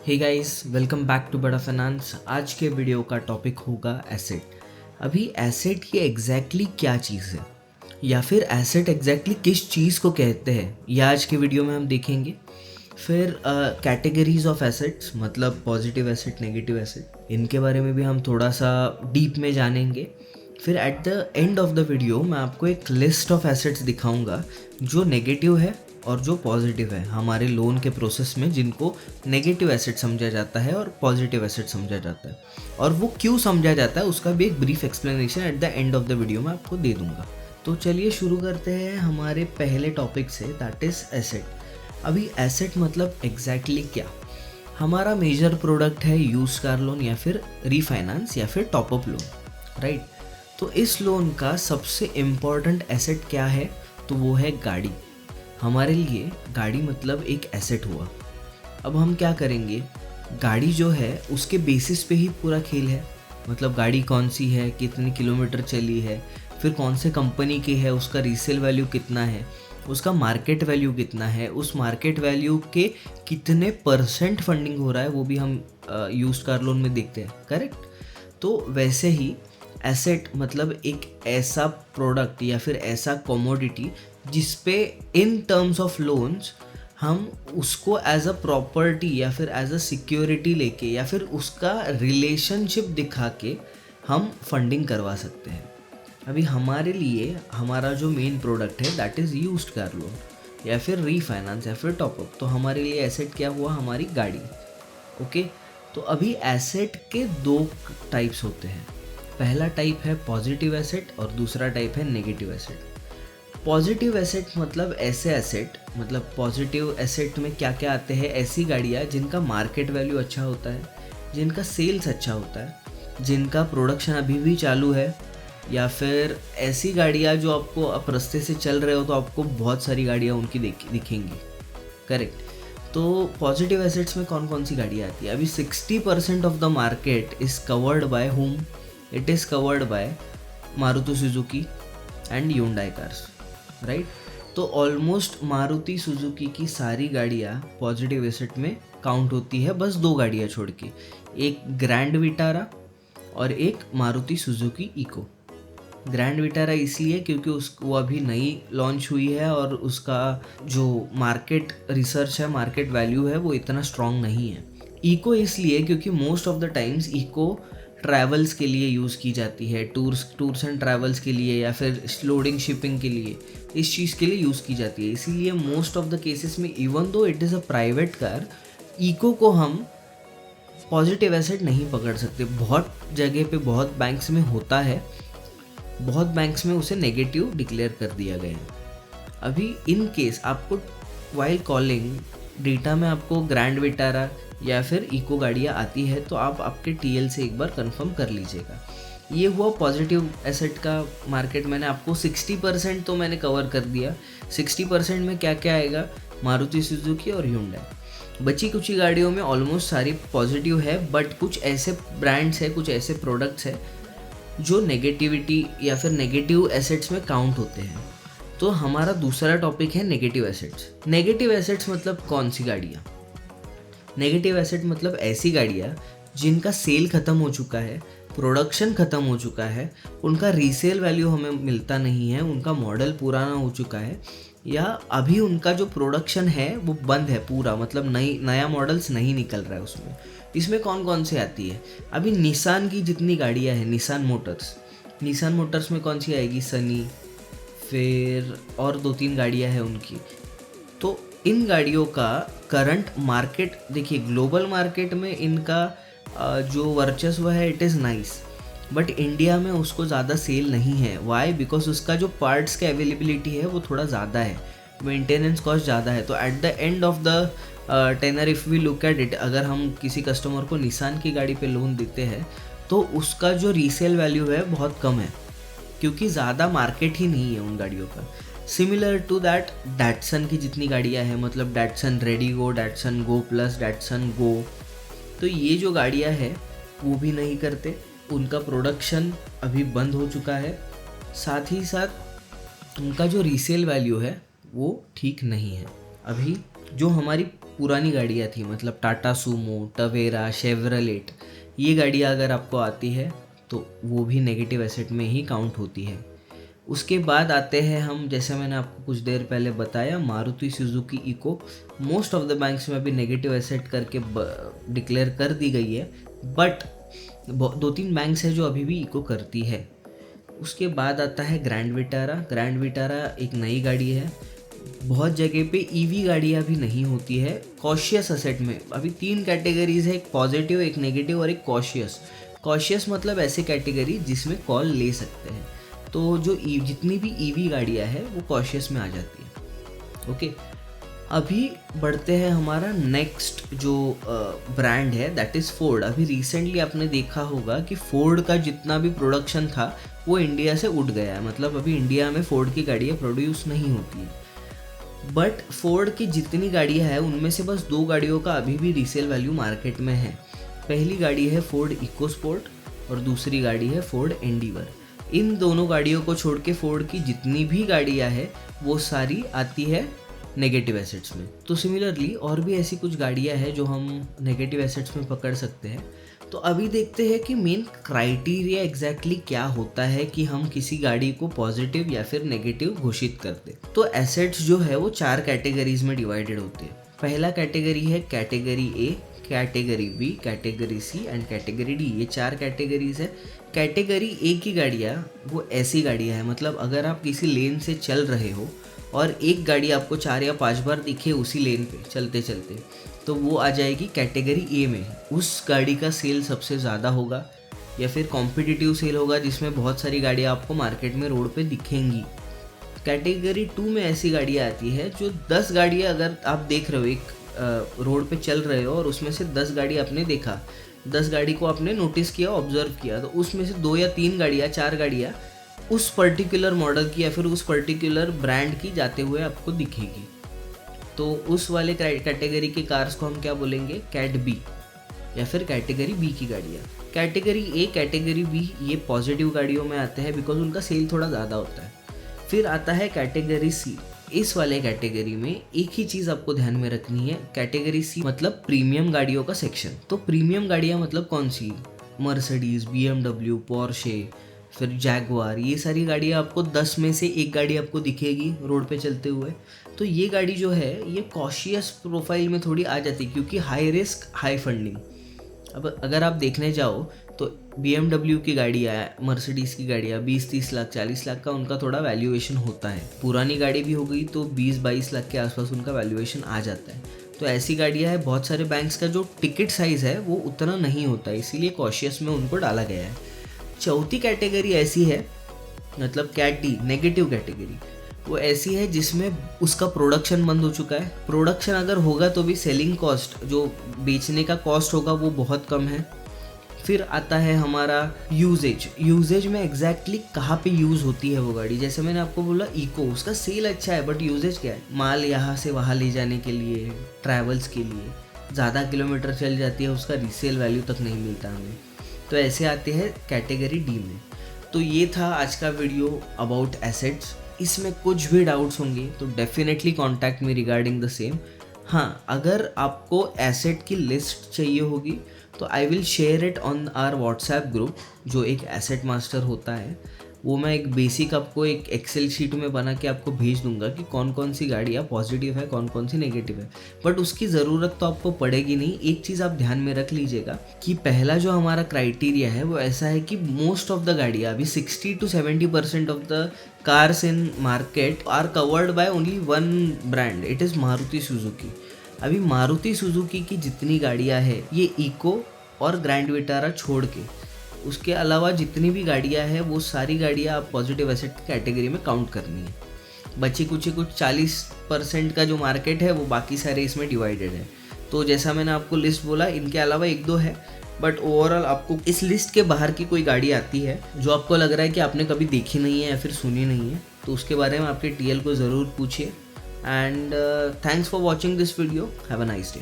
Hey guys, welcome back to Bada finance. आज के video का टॉपिक होगा एसेट। अभी एसेट ये एग्जैक्टली क्या चीज़ है या फिर एसेट एग्जैक्टली किस चीज़ को कहते हैं, ये आज के वीडियो में हम देखेंगे। फिर कैटेगरीज ऑफ एसेट्स मतलब पॉजिटिव एसेट, नेगेटिव एसेट, इनके बारे में भी हम थोड़ा सा डीप में जानेंगे। फिर eight the end of the video मैं आपको एक लिस्ट ऑफ एसेट्स दिखाऊंगा जो नेगेटिव है और जो पॉजिटिव है हमारे लोन के प्रोसेस में, जिनको नेगेटिव एसेट समझा जाता है और पॉजिटिव एसेट समझा जाता है, और वो क्यों समझा जाता है उसका भी एक brief explanation eight the end of the video मैं आपको दे दूंगा। तो चलिए शुरू करते हैं हमारे पहले टॉपिक से, दैट इज़ एसेट। अभी एसेट मतलब एग्जैक्टली क्या? हमारा मेजर प्रोडक्ट है यूज कार लोन या फिर रीफाइनेंस या फिर टॉपअप लोन, राइट। तो इस लोन का सबसे इम्पॉर्टेंट एसेट क्या है? तो वो है गाड़ी। हमारे लिए गाड़ी मतलब एक एसेट हुआ। अब हम क्या करेंगे, गाड़ी जो है उसके बेसिस पे ही पूरा खेल है। मतलब गाड़ी कौन सी है, कितने किलोमीटर चली है, फिर कौन से कंपनी की है, उसका रीसेल वैल्यू कितना है, उसका मार्केट वैल्यू कितना है, उस मार्केट वैल्यू के कितने परसेंट फंडिंग हो रहा है, वो भी हम यूज्ड कार लोन में देखते हैं, करेक्ट। तो वैसे ही एसेट मतलब एक ऐसा प्रोडक्ट या फिर ऐसा कमोडिटी जिसपे इन टर्म्स ऑफ लोन्स हम उसको एज अ प्रॉपर्टी या फिर एज अ सिक्योरिटी लेके या फिर उसका रिलेशनशिप दिखा के हम फंडिंग करवा सकते हैं। अभी हमारे लिए हमारा जो मेन प्रोडक्ट है that is used car loan या फिर रीफाइनेंस या फिर टॉपअप। तो हमारे लिए एसेट क्या हुआ? हमारी गाड़ी। ओके, तो अभी एसेट के दो टाइप्स होते हैं। पहला टाइप है पॉजिटिव एसेट और दूसरा टाइप है नेगेटिव एसेट। पॉजिटिव एसेट मतलब ऐसे एसेट, मतलब पॉजिटिव एसेट में क्या क्या आते हैं? ऐसी गाड़ियाँ जिनका मार्केट वैल्यू अच्छा होता है, जिनका सेल्स अच्छा होता है, जिनका प्रोडक्शन अभी भी चालू है, या फिर ऐसी गाड़ियाँ जो आपको आप रास्ते से चल रहे हो तो आपको बहुत सारी गाड़ियाँ उनकी दिखेंगी, करेक्ट। तो पॉजिटिव एसेट्स में कौन कौन सी गाड़ियाँ आती है? अभी 60% of the market is covered by whom? It is covered by Maruti Suzuki and Hyundai cars, right. तो ऑलमोस्ट मारुति सुजुकी की सारी गाड़ियाँ पॉजिटिव एसेट में काउंट होती है, बस दो गाड़ियाँ छोड़ के, एक ग्रैंड विटारा और एक Maruti Suzuki eco. Grand Vitara इसलिए क्योंकि वो अभी नई लॉन्च हुई है और उसका जो मार्केट रिसर्च है, मार्केट वैल्यू है, वो इतना स्ट्रॉन्ग नहीं है। इको इसलिए क्योंकि most of the times Eeco travels के लिए यूज़ की जाती है, टूर्स एंड ट्रैवल्स के लिए या फिर लोडिंग शिपिंग के लिए, इस चीज़ के लिए यूज़ की जाती है। इसीलिए मोस्ट ऑफ द केसेस में even though it is a private car, Eeco को हम पॉजिटिव एसेट नहीं पकड़ सकते। बहुत जगह पे बहुत बैंक्स में होता है, बहुत बैंक्स में उसे नेगेटिव डिक्लेयर कर दिया गया है। अभी इन केस आपको वाइल कॉलिंग डेटा में आपको ग्रैंड विटारा या फिर इको गाड़ियाँ आती है तो आप आपके टीएल से एक बार कंफर्म कर लीजिएगा। ये हुआ पॉजिटिव एसेट का मार्केट। मैंने आपको 60% तो मैंने कवर कर दिया। 60% में क्या क्या आएगा? मारुति सुजुकी और ह्यूंडई। बची कुछ ही गाड़ियों में ऑलमोस्ट सारी पॉजिटिव है, बट कुछ ऐसे ब्रांड्स है, कुछ ऐसे प्रोडक्ट्स है जो नेगेटिविटी या फिर नेगेटिव एसेट्स में काउंट होते हैं। तो हमारा दूसरा टॉपिक है नेगेटिव एसेट्स। नेगेटिव एसेट्स मतलब कौन सी गाड़ियाँ? नेगेटिव एसेट मतलब ऐसी गाड़ियाँ जिनका सेल ख़त्म हो चुका है, प्रोडक्शन ख़त्म हो चुका है, उनका रीसेल वैल्यू हमें मिलता नहीं है, उनका मॉडल पुराना हो चुका है, या अभी उनका जो प्रोडक्शन है वो बंद है पूरा, मतलब नया मॉडल्स नहीं निकल रहा है उसमें। इसमें कौन कौन से आती है? अभी निसान की जितनी गाड़ियाँ हैं, निसान मोटर्स में कौन सी आएगी? सनी, फिर और 2-3 गाड़ियाँ हैं उनकी। तो इन गाड़ियों का करंट मार्केट देखिए, ग्लोबल मार्केट में इनका जो वर्चस्व है it is nice, but India में उसको ज़्यादा सेल नहीं है। वाई? बिकॉज उसका जो पार्ट्स का अवेलेबिलिटी है वो थोड़ा ज़्यादा है, मेंटेनेंस कॉस्ट ज़्यादा है। तो at the end of the tenure if we look at it, अगर हम किसी कस्टमर को निसान की गाड़ी पे लोन देते हैं तो उसका जो रीसेल वैल्यू है बहुत कम है, क्योंकि ज़्यादा मार्केट ही नहीं है उन गाड़ियों का। सिमिलर टू दैट डैटसन की जितनी गाड़ियाँ हैं, मतलब Datsun redigo, Datsun go plus, Datsun go, तो ये जो गाड़ियाँ हैं वो भी नहीं करते, उनका प्रोडक्शन अभी बंद हो चुका है। साथ ही साथ उनका जो रीसेल वैल्यू है वो ठीक नहीं है। अभी जो हमारी पुरानी गाड़ियाँ थी, मतलब टाटा सूमो, टवेरा, शेवरलेट, ये गाड़ियाँ अगर आपको आती है तो वो भी नेगेटिव एसेट में ही काउंट होती है। उसके बाद आते हैं हम, जैसे मैंने आपको कुछ देर पहले बताया, Maruti Suzuki eco most of the banks में अभी नेगेटिव एसेट करके डिक्लेयर कर दी गई है, बट 2-3 बैंक्स है जो अभी भी इको करती है। उसके बाद आता है ग्रैंड विटारा। ग्रैंड विटारा एक नई गाड़ी है, बहुत जगह पे ईवी गाड़ियाँ भी नहीं होती है कॉशियस असेट में। अभी 3 कैटेगरीज है, एक पॉजिटिव, एक नेगेटिव और एक कॉशियस। कॉशियस मतलब ऐसे कैटेगरी जिसमें कॉल ले सकते हैं, तो जो जितनी भी ईवी गाड़ियाँ हैं वो कॉशियस में आ जाती है। ओके, अभी बढ़ते हैं हमारा नेक्स्ट जो ब्रांड है, दैट इज़ फोर्ड। अभी रिसेंटली आपने देखा होगा कि फोर्ड का जितना भी प्रोडक्शन था वो इंडिया से उठ गया है, मतलब अभी इंडिया में फोर्ड की गाड़ियाँ प्रोड्यूस नहीं होती है। बट फोर्ड की जितनी गाड़ियाँ हैं उनमें से बस 2 गाड़ियों का अभी भी रीसेल वैल्यू मार्केट में है। पहली गाड़ी है फोर्ड इकोस्पोर्ट और दूसरी गाड़ी है फोर्ड एंडीवर। इन दोनों गाड़ियों को छोड़ के फोर्ड की जितनी भी गाड़ियाँ हैं वो सारी आती है नेगेटिव एसेट्स में। तो सिमिलरली और भी ऐसी कुछ गाड़ियाँ हैं जो हम नेगेटिव एसेट्स में पकड़ सकते हैं। तो अभी देखते हैं कि मेन क्राइटेरिया एग्जैक्टली क्या होता है कि हम किसी गाड़ी को पॉजिटिव या फिर नेगेटिव घोषित करते। तो एसेट्स जो है वो 4 कैटेगरीज में डिवाइडेड होते हैं। पहला कैटेगरी है category A, category B, category C and category D. ये 4 कैटेगरीज है। कैटेगरी ए की गाड़ियाँ वो ऐसी गाड़ियाँ हैं, मतलब अगर आप किसी लेन से चल रहे हो और एक गाड़ी आपको 4 या 5 बार दिखे उसी लेन पे चलते चलते, तो वो आ जाएगी कैटेगरी ए में। उस गाड़ी का सेल सबसे ज़्यादा होगा, या फिर कॉम्पिटिटिव सेल होगा जिसमें बहुत सारी गाड़ियाँ आपको मार्केट में रोड पे दिखेंगी। कैटेगरी 2 में ऐसी गाड़ियाँ आती है जो 10 गाड़ियाँ अगर आप देख रहे हो, एक रोड पे चल रहे हो और उसमें से 10 गाड़ी आपने देखा, 10 गाड़ी को आपने नोटिस किया, ऑब्जर्व किया, तो उसमें से 2 या 3 गाड़ियाँ, 4 गाड़ियाँ उस पर्टिकुलर मॉडल की या फिर उस पर्टिकुलर ब्रांड की जाते हुए आपको दिखेगी। तो उस वाले कैटेगरी की कार्स को हम क्या बोलेंगे, कैट बी या फिर कैटेगरी बी की गाड़ियाँ। कैटेगरी ए, कैटेगरी बी ये पॉजिटिव गाड़ियों में आते हैं बिकॉज उनका सेल थोड़ा ज़्यादा होता है। फिर आता है कैटेगरी सी। इस वाले कैटेगरी में एक ही चीज़ आपको ध्यान में रखनी है, कैटेगरी सी मतलब प्रीमियम गाड़ियों का सेक्शन। तो प्रीमियम गाड़ियाँ मतलब कौन सी, मर्सिडीज़, BMW, पोर्शे, फिर जैगवार, ये सारी गाड़ियाँ आपको 10 में से एक गाड़ी आपको दिखेगी रोड पे चलते हुए। तो ये गाड़ी जो है ये कॉशियस प्रोफाइल में थोड़ी आ जाती है क्योंकि हाई रिस्क हाई फंडिंग। अब अगर आप देखने जाओ तो BMW की गाड़ियाँ, मर्सिडीज़ की गाड़ियाँ 20-30 लाख 40 लाख का उनका थोड़ा वैल्यूएशन होता है। पुरानी गाड़ी भी हो गई तो 20-22 लाख के आसपास उनका वैल्यूएशन आ जाता है। तो ऐसी गाड़ियाँ है, बहुत सारे बैंक्स का जो टिकट साइज़ है वो उतना नहीं होता, इसीलिए कॉशियस में उनको डाला गया है। चौथी कैटेगरी ऐसी है, मतलब कैट डी, नेगेटिव कैटेगरी, वो ऐसी है जिसमें उसका प्रोडक्शन बंद हो चुका है। प्रोडक्शन अगर होगा तो भी सेलिंग कॉस्ट, जो बेचने का कॉस्ट होगा वो बहुत कम है। फिर आता है हमारा यूजेज। यूजेज में एग्जैक्टली कहाँ पे यूज़ होती है वो गाड़ी, जैसे मैंने आपको बोला इको, उसका सेल अच्छा है बट यूजेज क्या है, माल यहाँ से वहाँ ले जाने के लिए, ट्रैवल्स के लिए, ज़्यादा किलोमीटर चल जाती है, उसका रीसेल वैल्यू तक नहीं मिलता हमें। तो ऐसे आते हैं कैटेगरी डी में। तो ये था आज का वीडियो अबाउट एसेट्स। इसमें कुछ भी डाउट्स होंगे तो definitely contact me regarding the same. हाँ, अगर आपको एसेट की लिस्ट चाहिए होगी तो I will share it on our WhatsApp group, जो एक एसेट मास्टर होता है। वो मैं एक बेसिक आपको एक एक्सेल शीट में बना के आपको भेज दूंगा कि कौन कौन सी गाड़ियाँ पॉजिटिव है, कौन कौन सी नेगेटिव है। बट उसकी ज़रूरत तो आपको पड़ेगी नहीं। एक चीज़ आप ध्यान में रख लीजिएगा कि पहला जो हमारा क्राइटेरिया है वो ऐसा है कि मोस्ट ऑफ द गाड़ियाँ, अभी 60 to 70% of the cars in market are covered by only one brand, it is Maruti Suzuki. अभी मारुति सुजुकी की जितनी गाड़ियाँ हैं ये इको और ग्रैंड विटारा छोड़ के, उसके अलावा जितनी भी गाड़ियाँ हैं वो सारी गाड़ियाँ आप पॉजिटिव एसेट कैटेगरी में काउंट करनी है। बची कुछ 40% का जो मार्केट है वो बाकी सारे इसमें डिवाइडेड है। तो जैसा मैंने आपको लिस्ट बोला, इनके अलावा 1-2 है, बट ओवरऑल आपको इस लिस्ट के बाहर की कोई गाड़ी आती है जो आपको लग रहा है कि आपने कभी देखी नहीं है या फिर सुनी नहीं है, तो उसके बारे में आपके TL को ज़रूर पूछिए। And thanks for watching this video, have a nice day.